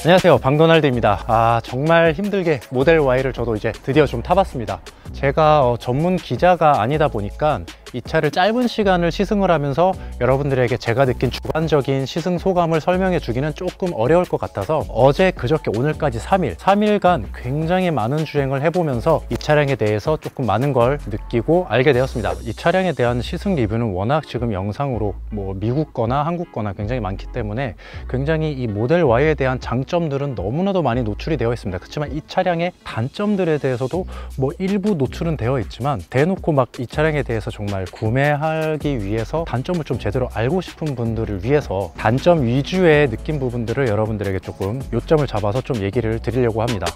안녕하세요, 방도날드입니다. 정말 힘들게 모델 Y를 저도 이제 드디어 좀 타봤습니다. 제가 전문 기자가 아니다 보니까 이 차를 짧은 시간을 시승을 하면서 여러분들에게 제가 느낀 주관적인 시승 소감을 설명해 주기는 조금 어려울 것 같아서 어제 그저께 오늘까지 3일간 굉장히 많은 주행을 해보면서 이 차량에 대해서 조금 많은 걸 느끼고 알게 되었습니다. 이 차량에 대한 시승 리뷰는 워낙 지금 영상으로 뭐 미국 거나 한국 거나 굉장히 많기 때문에 굉장히 이 모델 Y에 대한 장점들은 너무나도 많이 노출이 되어 있습니다. 그렇지만 이 차량의 단점들에 대해서도 뭐 일부 노출은 되어 있지만 대놓고 막 이 차량에 대해서 정말 구매하기 위해서 단점을 좀 제대로 알고 싶은 분들을 위해서 단점 위주의 느낀 부분들을 여러분들에게 조금 요점을 잡아서 좀 얘기를 드리려고 합니다.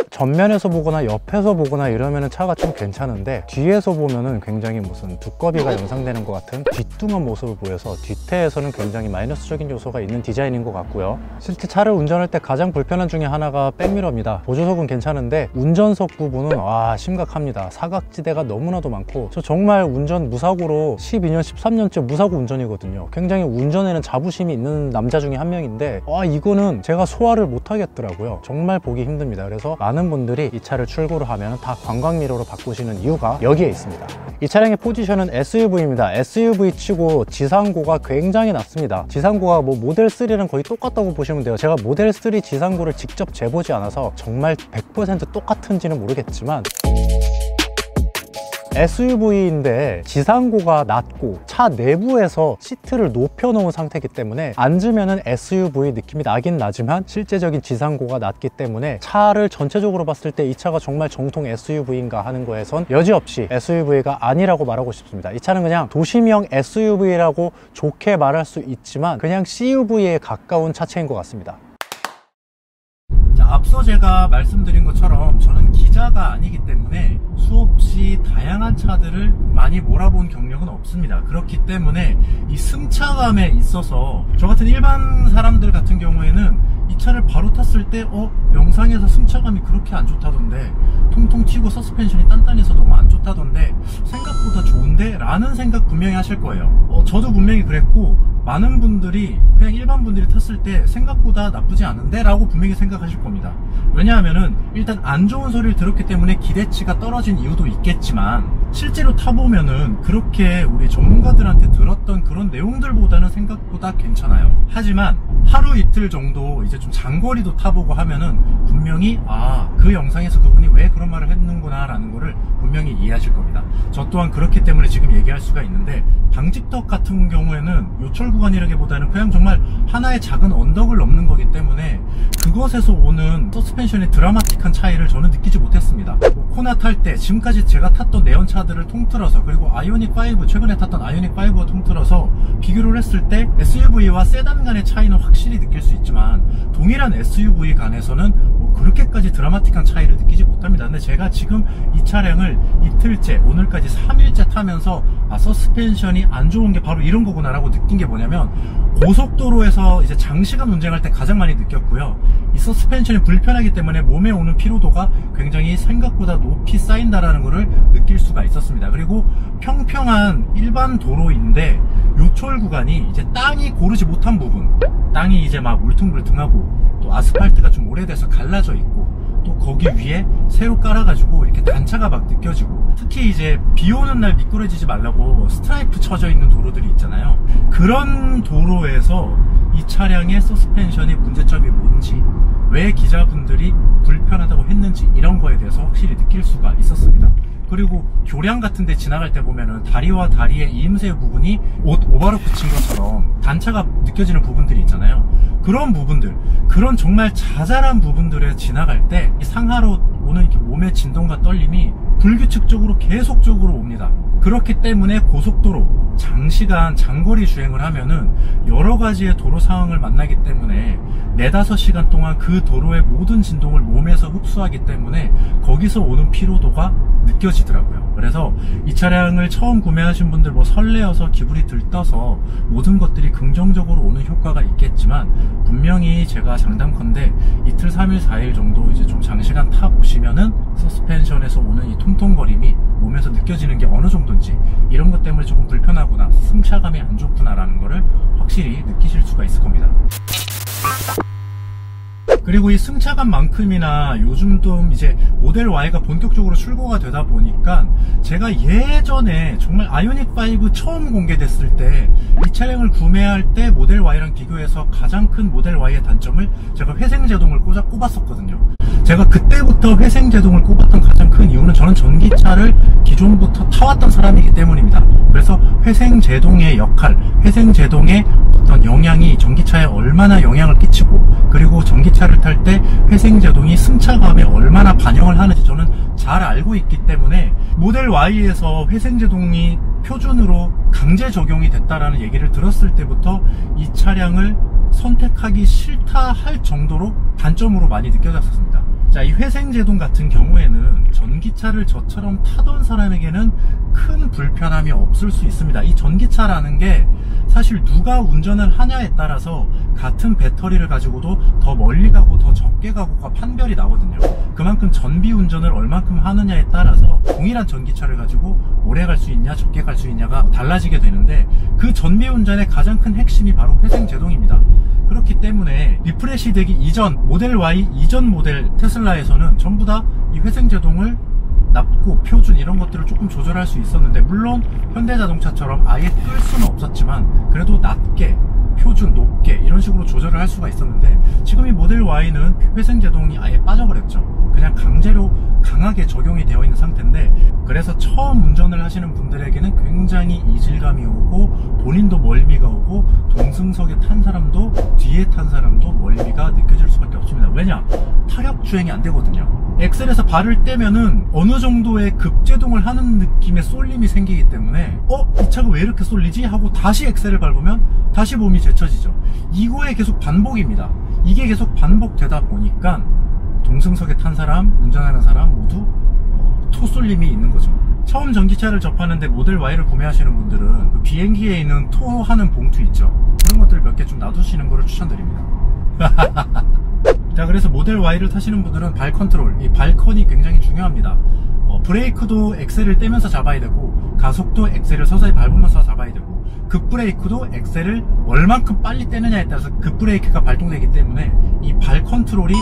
전면에서 보거나 옆에서 보거나 이러면 차가 좀 괜찮은데 뒤에서 보면은 굉장히 무슨 두꺼비가 연상되는 것 같은 뒤뚱한 모습을 보여서 뒤태에서는 굉장히 마이너스적인 요소가 있는 디자인인 것 같고요. 실제 차를 운전할 때 가장 불편한 중에 하나가 백미러입니다. 보조석은 괜찮은데 운전석 부분은 심각합니다. 사각지대가 너무나도 많고 저 정말 운전 무사고로 12년 13년째 무사고 운전이거든요. 굉장히 운전에는 자부심이 있는 남자 중에 한 명인데 이거는 제가 소화를 못 하겠더라고요. 정말 보기 힘듭니다. 그래서 많은 분들이 이 차를 출고를 하면 다 관광미러로 바꾸시는 이유가 여기에 있습니다. 이 차량의 포지션은 SUV입니다. SUV 치고 지상고가 굉장히 낮습니다. 지상고가 뭐 모델 3랑 거의 똑같다고 보시면 돼요. 제가 모델 3 지상고를 직접 재보지 않아서 정말 100% 똑같은지는 모르겠지만 SUV인데 지상고가 낮고 차 내부에서 시트를 높여 놓은 상태이기 때문에 앉으면은 SUV 느낌이 나긴 나지만 실제적인 지상고가 낮기 때문에 차를 전체적으로 봤을 때 이 차가 정말 정통 SUV인가 하는 거에선 여지없이 SUV가 아니라고 말하고 싶습니다. 이 차는 그냥 도심형 SUV라고 좋게 말할 수 있지만 그냥 CUV에 가까운 차체인 것 같습니다. 앞서 제가 말씀드린 것처럼 저는 기자가 아니기 때문에 수없이 다양한 차들을 많이 몰아본 경력은 없습니다. 그렇기 때문에 이 승차감에 있어서 저 같은 일반 사람들 같은 경우에는 이 차를 바로 탔을 때 영상에서 승차감이 그렇게 안 좋다던데, 통통 튀고 서스펜션이 단단해서 너무 안 좋다던데 생각보다 좋은데? 라는 생각 분명히 하실 거예요. 저도 분명히 그랬고 많은 분들이 그냥 일반 분들이 탔을 때 생각보다 나쁘지 않은데? 라고 분명히 생각하실 겁니다. 왜냐하면은 일단 안 좋은 소리를 들었기 때문에 기대치가 떨어진 이유도 있겠지만 실제로 타보면은 그렇게 우리 전문가들한테 들었던 그런 내용들보다는 생각보다 괜찮아요. 하지만 하루 이틀 정도 이제 좀 장거리도 타보고 하면은 분명히 그 영상에서 그분이 왜 그런 말을 했는구나 라는 거를 분명히 이해하실 겁니다. 저 또한 그렇기 때문에 지금 얘기할 수가 있는데, 방직턱 같은 경우에는 요철 구간이라기보다는 그냥 정말 하나의 작은 언덕을 넘는 거기 때문에 그것에서 오는 서스펜션의 드라마틱한 차이를 저는 느끼지 못했습니다. 코나 탈 때 지금까지 제가 탔던 내연차들을 통틀어서, 그리고 아이오닉5, 최근에 탔던 아이오닉5와 통틀어서 비교를 했을 때 SUV와 세단 간의 차이는 확실히 느낄 수 있지만 동일한 SUV 간에서는 그렇게까지 드라마틱한 차이를 느끼지 못합니다. 근데 제가 지금 이 차량을 이틀째, 오늘까지 3일째 타면서 서스펜션이 안 좋은 게 바로 이런 거구나 라고 느낀 게 뭐냐면, 고속도로에서 이제 장시간 운전할 때 가장 많이 느꼈고요. 이 서스펜션이 불편하기 때문에 몸에 오는 피로도가 굉장히 생각보다 높이 쌓인다라는 것을 느낄 수가 있었습니다. 그리고 평평한 일반 도로인데 요철 구간이 이제 땅이 고르지 못한 부분, 땅이 이제 막 울퉁불퉁하고 또 아스팔트가 좀 오래돼서 갈라져 있고 또 거기 위에 새로 깔아가지고 이렇게 단차가 막 느껴지고, 특히 이제 비 오는 날 미끄러지지 말라고 스트라이프 쳐져 있는 도로들이 있잖아요. 그런 도로에서 이 차량의 서스펜션의 문제점이 뭔지, 왜 기자분들이 불편하다고 했는지, 이런 거에 대해서 확실히 느낄 수가 있었습니다. 그리고 교량 같은 데 지나갈 때 보면은 다리와 다리의 이음새 부분이 옷 오버락 붙인 것처럼 단차가 느껴지는 부분들이 있잖아요. 그런 부분들, 그런 정말 자잘한 부분들에 지나갈 때 이 상하로 오는 이렇게 몸의 진동과 떨림이 불규칙적으로 계속적으로 옵니다. 그렇기 때문에 고속도로 장시간 장거리 주행을 하면은 여러 가지의 도로 상황을 만나기 때문에 4-5시간 동안 그 도로의 모든 진동을 몸에서 흡수하기 때문에 거기서 오는 피로도가 느껴지더라고요. 그래서 이 차량을 처음 구매하신 분들 설레어서 기분이 들떠서 모든 것들이 긍정적으로 오는 효과가 있겠지만, 분명히 제가 장담컨대 이틀, 3일, 4일 정도 이제 좀 장시간 타보시면은 서스펜션에서 오는 이 통통거림이 몸에서 느껴 느껴지는 게 어느 정도인지, 이런 것 때문에 조금 불편하구나, 승차감이 안 좋구나라는 거를 확실히 느끼실 수가 있을 겁니다. 그리고 이 승차감만큼이나 요즘 좀 이제 모델 Y가 본격적으로 출고가 되다 보니까, 제가 예전에 정말 아이오닉5 처음 공개됐을 때 이 차량을 구매할 때 모델 Y랑 비교해서 가장 큰 모델 Y의 단점을 제가 회생제동을 꼽았었거든요. 제가 그때부터 회생제동을 꼽았던 가장 큰 이유는, 저는 전기차를 기존부터 타왔던 사람이기 때문입니다. 그래서 회생제동의 역할, 회생제동의 어떤 영향이 전기차에 얼마나 영향을 끼치고, 그리고 전기차를 탈 때 회생제동이 승차감에 얼마나 반영을 하는지 저는 잘 알고 있기 때문에, 모델 Y에서 회생제동이 표준으로 강제 적용이 됐다라는 얘기를 들었을 때부터 이 차량을 선택하기 싫다 할 정도로 단점으로 많이 느껴졌습니다. 자, 이 회생제동 같은 경우에는 전기차를 저처럼 타던 사람에게는 큰 불편함이 없을 수 있습니다. 이 전기차라는 게 사실 누가 운전을 하냐에 따라서 같은 배터리를 가지고도 더 멀리 가고 더 적게 가고가 판별이 나거든요. 그만큼 전비 운전을 얼만큼 하느냐에 따라서 동일한 전기차를 가지고 오래 갈 수 있냐 적게 갈 수 있냐가 달라지게 되는데, 그 전비 운전의 가장 큰 핵심이 바로 회생제동입니다. 그렇기 때문에 리프레시 되기 이전, 모델 Y 이전 모델 테슬라에서는 전부 다 이 회생제동을 낮고 표준 이런 것들을 조금 조절할 수 있었는데, 물론 현대자동차처럼 아예 끌 수는 없었지만 그래도 낮게, 표준, 높게 이런 식으로 조절을 할 수가 있었는데, 지금 이 모델 Y는 회생제동이 아예 빠져버렸죠. 그냥 강제로 강하게 적용이 되어 있는 상태인데, 그래서 처음 운전을 하시는 분들에게는 굉장히 이질감이 오고 본인도 멀미가 오고 동승석에 탄 사람도 뒤에 탄 사람도 멀미가 느껴질 수밖에 없습니다. 왜냐? 타력 주행이 안 되거든요. 엑셀에서 발을 떼면은 어느 정도의 급제동을 하는 느낌의 쏠림이 생기기 때문에 이 차가 왜 이렇게 쏠리지? 하고 다시 엑셀을 밟으면 다시 몸이 제쳐지죠. 이거의 계속 반복입니다. 이게 계속 반복되다 보니까 동승석에 탄 사람, 운전하는 사람 모두 토쏠림이 있는 거죠. 처음 전기차를 접하는데 모델 Y를 구매하시는 분들은 그 비행기에 있는 토하는 봉투 있죠. 그런 것들 몇 개 좀 놔두시는 거를 추천드립니다. 자, 그래서 모델 Y를 타시는 분들은 발 컨트롤, 이 발컨이 굉장히 중요합니다. 브레이크도 엑셀을 떼면서 잡아야 되고, 가속도 엑셀을 서서히 밟으면서 잡아야 되고, 급브레이크도 엑셀을 얼만큼 빨리 떼느냐에 따라서 급브레이크가 발동되기 때문에 이 발 컨트롤이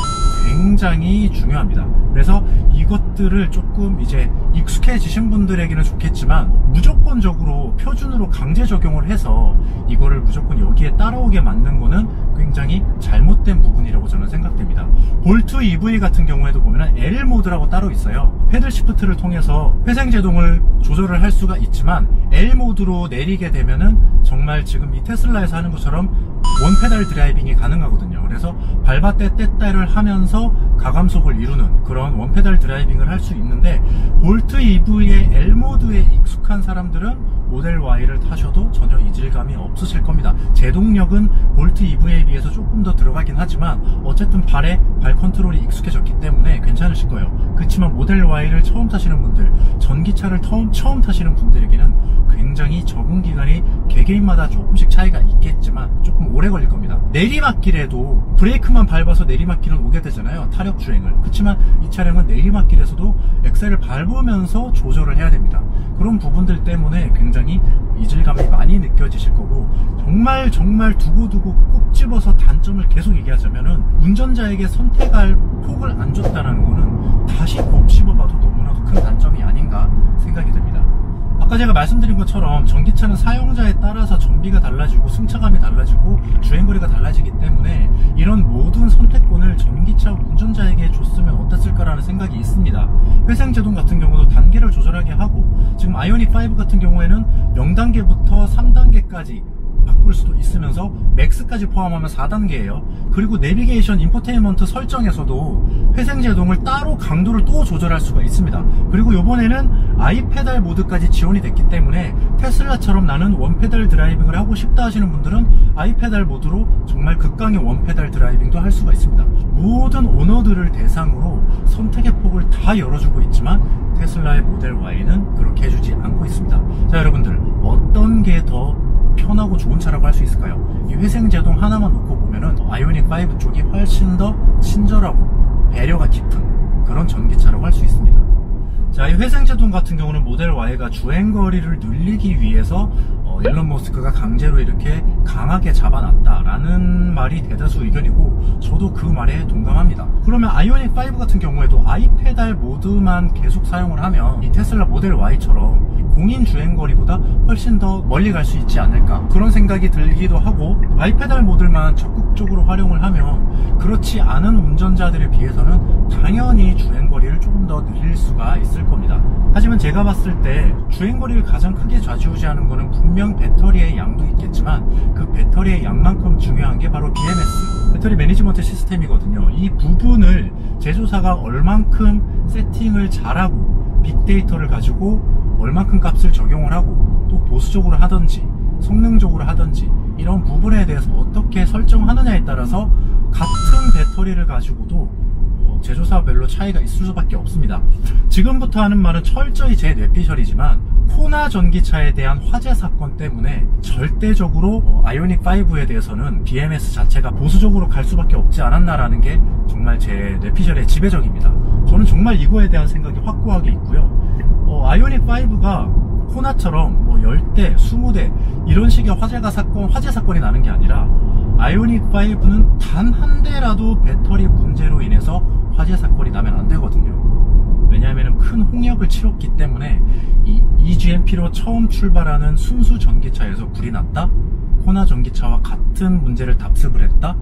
굉장히 중요합니다. 그래서 이것들을 조금 이제 익숙해지신 분들에게는 좋겠지만, 무조건적으로 표준으로 강제 적용을 해서 이거를 무조건 여기에 따라오게 만든 거는 굉장히 잘못된 부분이라고 저는 생각됩니다. 볼트 EV 같은 경우에도 보면은 L 모드라고 따로 있어요. 패들 시프트를 통해서 회생제동을 조절을 할 수가 있지만, L 모드로 내리게 되면은 정말 지금 이 테슬라에서 하는 것처럼 원페달 드라이빙이 가능하거든요. 그래서 밟았대 뗐다를 하면서 가감속을 이루는 그런 원페달 드라이빙을 할 수 있는데, 볼트 EV의 L 모드에 익숙한 사람들은 모델 Y를 타셔도 전혀 이질감이 없으실 겁니다. 제동력은 볼트 EV에 비해서 조금 더 들어가긴 하지만 어쨌든 발에 발 컨트롤이 익숙해졌기 때문에 괜찮으실 거예요. 그렇지만 모델 Y를 처음 타시는 분들, 전기차를 처음 타시는 분들에게는 굉장히 적응 기간이 개개인마다 조금씩 차이가 있겠지만 조금 오래 걸릴 겁니다. 내리막길에도 브레이크만 밟아서 내리막길은 오게 되잖아요, 타력 주행을. 그렇지만 이 차량은 내리막길에서도 엑셀을 밟으면서 조절을 해야 됩니다. 그런 부분들 때문에 굉장히 이질감이 많이 느껴지실 거고, 정말 두고두고 꼭 집어서 단점을 계속 얘기하자면은, 운전자에게 선택할 폭을 안 줬다라는 거는 다시 곱씹어봐도 너무나도 큰 단점이 아닌가 생각이 됩니다. 아까 제가 말씀드린 것처럼 전기차는 사용자에 따라서 전비가 달라지고 승차감이 달라지고 주행거리가 달라지기 때문에 이런 모든 선택권을 전기차 운전자에게 줬으면 어땠을까라는 생각이 있습니다. 회생제동 같은 경우도 단계를 조절하게 하고, 지금 아이오닉5 같은 경우에는 0단계부터 3단계까지 바꿀 수도 있으면서 맥스까지 포함하면 4단계예요. 그리고 내비게이션 인포테인먼트 설정에서도 회생제동을 따로 강도를 또 조절할 수가 있습니다. 그리고 이번에는 아이페달 모드까지 지원이 됐기 때문에 테슬라처럼 나는 원페달 드라이빙을 하고 싶다 하시는 분들은 아이페달 모드로 정말 극강의 원페달 드라이빙도 할 수가 있습니다. 모든 오너들을 대상으로 선택의 폭을 다 열어주고 있지만 테슬라의 모델 Y는 그렇게 해주지 않고 있습니다. 자, 여러분들, 어떤 게 더 편하고 좋은 차라고 할 수 있을까요? 이 회생제동 하나만 놓고 보면은 아이오닉5 쪽이 훨씬 더 친절하고 배려가 깊은 그런 전기차라고 할 수 있습니다. 자, 이 회생제동 같은 경우는 모델 Y가 주행거리를 늘리기 위해서 일론 머스크가 강제로 이렇게 강하게 잡아놨다라는 말이 대다수 의견이고, 저도 그 말에 동감합니다. 그러면 아이오닉 5 같은 경우에도 아이페달 모드만 계속 사용을 하면 이 테슬라 모델 Y처럼 공인 주행거리보다 훨씬 더 멀리 갈 수 있지 않을까, 그런 생각이 들기도 하고, 아이페달 모드만 적극적으로 활용을 하면 그렇지 않은 운전자들에 비해서는 당연히 주행거리를 조금 더 늘릴 수가 있을 겁니다. 하지만 제가 봤을 때 주행거리를 가장 크게 좌지우지하는 것은 분명 배터리의 양도 있겠지만, 그 배터리의 양만큼 중요한 게 바로 BMS, 배터리 매니지먼트 시스템이거든요. 이 부분을 제조사가 얼만큼 세팅을 잘하고 빅데이터를 가지고 얼만큼 값을 적용을 하고 또 보수적으로 하든지 성능적으로 하든지 이런 부분에 대해서 어떻게 설정하느냐에 따라서 같은 배터리를 가지고도 제조사별로 차이가 있을 수밖에 없습니다. 지금부터 하는 말은 철저히 제 뇌피셜이지만, 코나 전기차에 대한 화재 사건 때문에 절대적으로 아이오닉 5에 대해서는 BMS 자체가 보수적으로 갈 수밖에 없지 않았나라는 게 정말 제 뇌피셜의 지배적입니다. 저는 정말 이거에 대한 생각이 확고하게 있고요. 아이오닉 5가 코나처럼 10대, 20대 이런 식의 화재 사건이 나는 게 아니라, 아이오닉 5는 단 한 대라도 배터리 문제로 인해서 화재 사건이 나면 안 되거든요. 왜냐하면 큰 홍역을 치렀기 때문에, 이 EGMP로 처음 출발하는 순수 전기차에서 불이 났다? 코나 전기차와 같은 문제를 답습을 했다?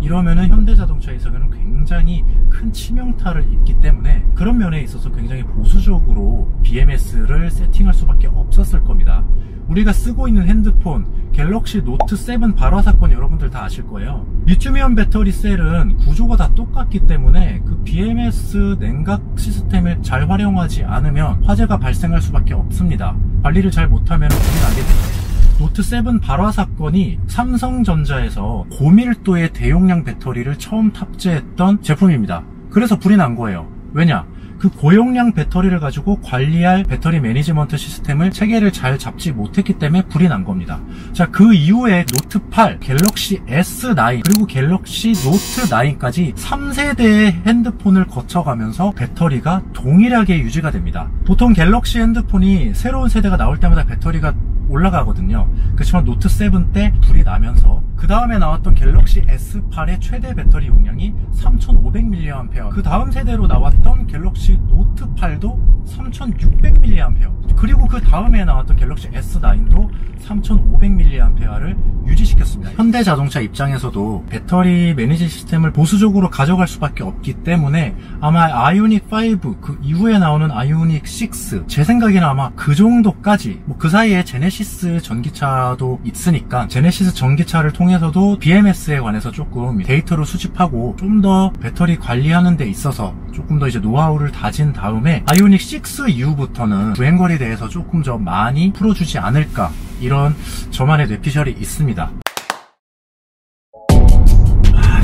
이러면은 현대자동차에서는 굉장히 큰 치명타를 입기 때문에, 그런 면에 있어서 굉장히 보수적으로 BMS를 세팅할 수밖에 없었을 겁니다. 우리가 쓰고 있는 핸드폰 갤럭시 노트 7 발화 사건 여러분들 다 아실 거예요. 리튬이온 배터리 셀은 구조가 다 똑같기 때문에 그 BMS 냉각 시스템을 잘 활용하지 않으면 화재가 발생할 수밖에 없습니다. 관리를 잘 못하면 불이 나게 됩니다. 노트 7 발화 사건이 삼성전자에서 고밀도의 대용량 배터리를 처음 탑재했던 제품입니다. 그래서 불이 난 거예요. 왜냐? 그 고용량 배터리를 가지고 관리할 배터리 매니지먼트 시스템을 체계를 잘 잡지 못했기 때문에 불이 난 겁니다. 자, 그 이후에 노트 8, 갤럭시 S9 그리고 갤럭시 노트 9까지 3세대의 핸드폰을 거쳐가면서 배터리가 동일하게 유지가 됩니다. 보통 갤럭시 핸드폰이 새로운 세대가 나올 때마다 배터리가 올라가거든요. 그렇지만 노트 7 때 불이 나면서 그 다음에 나왔던 갤럭시 S8의 최대 배터리 용량이 3500mAh, 그 다음 세대로 나왔던 갤럭시 노트 8도 3600mAh, 그리고 그 다음에 나왔던 갤럭시 S9도 3500mAh를 유지시켰습니다. 현대자동차 입장에서도 배터리 매니지 시스템을 보수적으로 가져갈 수밖에 없기 때문에 아마 아이오닉 5, 그 이후에 나오는 아이오닉 6, 제 생각에는 아마 그 정도까지, 그 사이에 제네시스 전기차도 있으니까 제네시스 전기차를 통해서도 BMS에 관해서 조금 데이터를 수집하고 좀 더 배터리 관리하는 데 있어서 조금 더 이제 노하우를 다진 다음에 아이오닉 6 이후부터는 주행거리에 대해서 조금 더 많이 풀어주지 않을까, 이런 저만의 뇌피셜이 있습니다.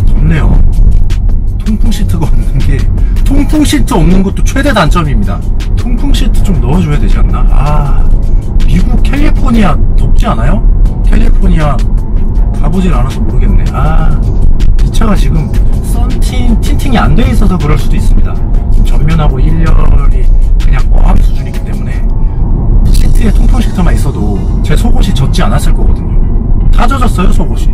덥네요. 통풍 시트가 없는 게, 통풍 시트 없는 것도 최대 단점입니다. 통풍 시트 좀 넣어줘야 되지 않나? 미국 캘리포니아 덥지 않아요? 캘리포니아 가보질 않아서 모르겠네. 이 차가 지금 틴팅이 안 돼 있어서 그럴 수도 있습니다. 전면하고 1열이 그냥 어항 수준이기 때문에 시트에 통풍 시트만 있어도 제 속옷이 젖지 않았을 거거든요. 다 젖었어요, 속옷이.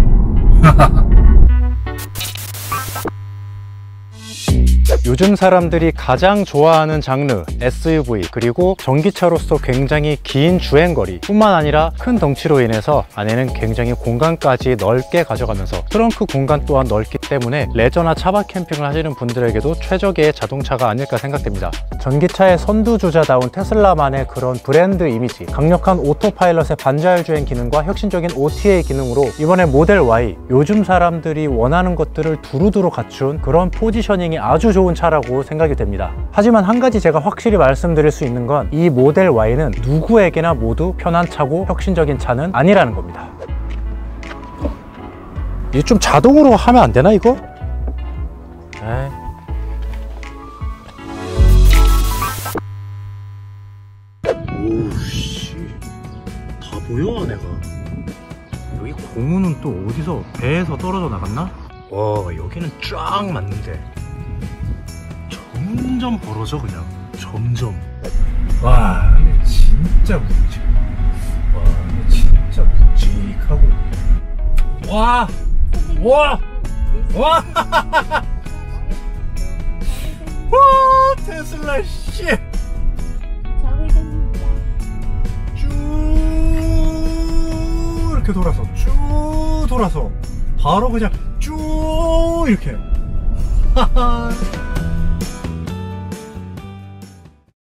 요즘 사람들이 가장 좋아하는 장르 SUV, 그리고 전기차로서 굉장히 긴 주행거리 뿐만 아니라 큰 덩치로 인해서 안에는 굉장히 공간까지 넓게 가져가면서 트렁크 공간 또한 넓기 때문에 레저나 차박 캠핑을 하시는 분들에게도 최적의 자동차가 아닐까 생각됩니다. 전기차의 선두주자다운 테슬라만의 그런 브랜드 이미지, 강력한 오토파일럿의 반자율 주행 기능과 혁신적인 OTA 기능으로 이번에 모델 Y, 요즘 사람들이 원하는 것들을 두루두루 갖춘 그런 포지셔닝이 아주 좋은 차라고 생각이 됩니다. 하지만 한 가지 제가 확실히 말씀드릴 수 있는 건, 이 모델 Y는 누구에게나 모두 편한 차고 혁신적인 차는 아니라는 겁니다. 이게 좀 자동으로 하면 안 되나, 이거? 오우씨, 다 보여 내가. 여기 고무는 또 어디서 배에서 떨어져 나갔나? 여기는 쫙 맞는데 점점 벌어져, 그냥 점점. 와, 근데 진짜 묵직. 와, 근데 진짜 묵직하고. 와, 와, 와, 와, 테슬라 씨. 쭉 이렇게 돌아서, 쭉 돌아서, 바로 그냥 쭉 이렇게. 하하.